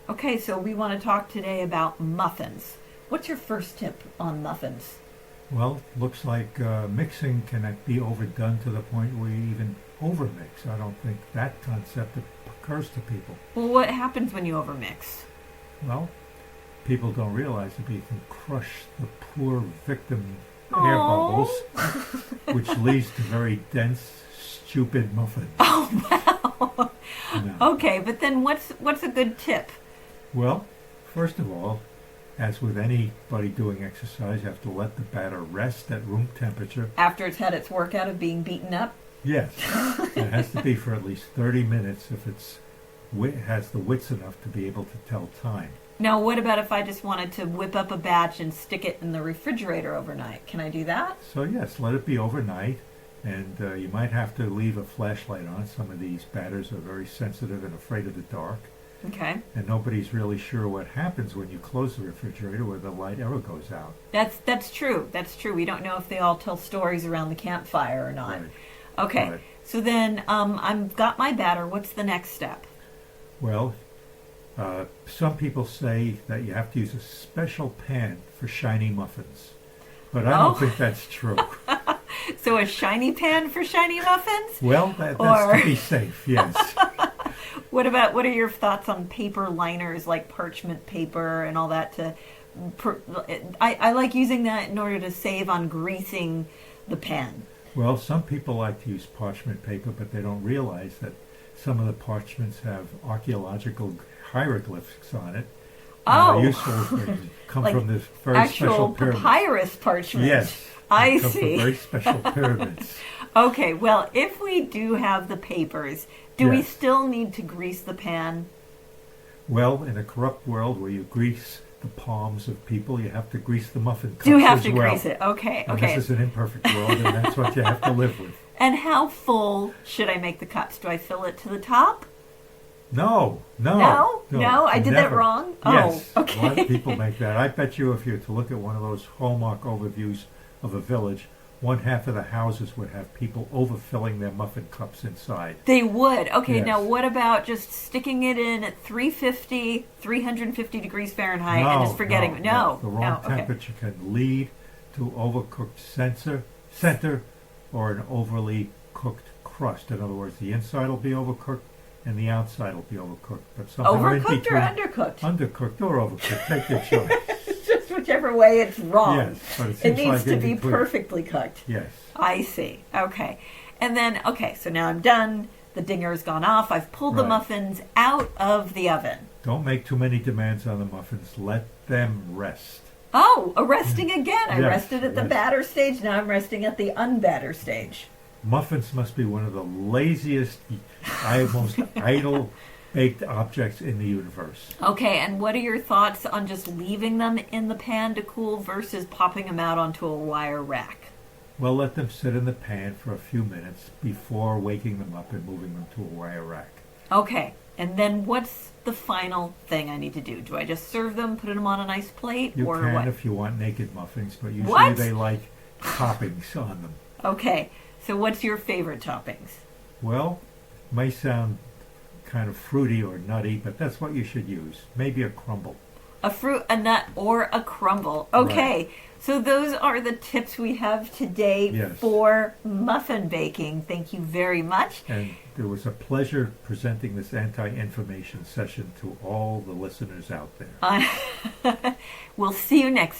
Okay, so we want to talk today about muffins. What's your first tip on muffins? Well, looks like mixing can be overdone to the point where you even overmix. I don't think that concept occurs to people. Well, what happens when you overmix? Well, people don't realize that you can crush the poor victim air bubbles, Oh, which leads to very dense, stupid muffins. oh wow. No. Okay, but then what's a good tip? Well, first of all, as with anybody doing exercise, you have to let the batter rest at room temperature. After it's had its workout of being beaten up? Yes, it has to be for at least 30 minutes if has the wits enough to be able to tell time. Now, what about if I just wanted to whip up a batch and stick it in the refrigerator overnight? Can I do that? So yes, let it be overnight, and you might have to leave a flashlight on. Some of these batters are very sensitive and afraid of the dark, Okay. and nobody's really sure what happens when you close the refrigerator where the light ever goes out. That's true. That's true. We don't know if they all tell stories around the campfire or not. Right. Okay. Right. So then I've got my batter. What's the next step? Well, some people say that you have to use a special pan for shiny muffins, but I don't Oh. think that's true. So a shiny pan for shiny muffins? Well, that's Or- to be safe, yes. What are your thoughts on paper liners like parchment paper and all that I like using that in order to save on greasing the pan. Well, some people like to use parchment paper, but they don't realize that some of the parchments have archaeological hieroglyphs on it. Oh. Useful. They come Like from this very actual special pyramid. papyrus parchment. Yes. I they come see. From very special pyramids. Okay, well, if we do have the papers, do we Yes. still need to grease the pan? Well, in a corrupt world where you grease the palms of people, you have to grease the muffin cups Do you have as to well. grease it? Okay, And okay. This is an imperfect world, and that's what you have to live with. And how full should I make the cups? Do I fill it to the top? No, No? I did that never. wrong? Yes, Oh, a lot okay. of people make that. I bet you if you were to look at one of those Hallmark overviews of a village, one half of the houses would have people overfilling their muffin cups inside. They would. Okay, Yes. now what about just sticking it in at 350 degrees Fahrenheit and just forgetting? No. The wrong okay. temperature can lead to overcooked center or an overly cooked crust. In other words, the inside will be overcooked and the outside will be overcooked. But somewhere in Overcooked or between, undercooked? undercooked or overcooked. Take your choice. Just whichever way it's wrong. Yes, but it It seems needs like to in be between. perfectly cooked. Yes. I see. Okay. And then, okay, so now I'm done. The dinger's gone off. I've pulled the Right. muffins out of the oven. Don't make too many demands on the muffins. Let them rest. Oh, resting again. I Yes, rested at the yes. batter stage. Now I'm resting at the unbatter stage. Muffins must be one of the laziest, most idle baked objects in the universe. Okay, and what are your thoughts on just leaving them in the pan to cool versus popping them out onto a wire rack? Well, let them sit in the pan for a few minutes before waking them up and moving them to a wire rack. Okay, and then what's the final thing I need to do? Do I just serve them, put them on a nice plate, You or can what? if you want naked muffins, but usually What? they like toppings on them. Okay, so what's your favorite toppings? Well, it may sound kind of fruity or nutty, but that's what you should use. Maybe a crumble. A fruit, a nut, or a crumble. Okay, so those are the tips we have today Yes. for muffin baking. Thank you very much. And it was a pleasure presenting this anti-information session to all the listeners out there. We'll see you next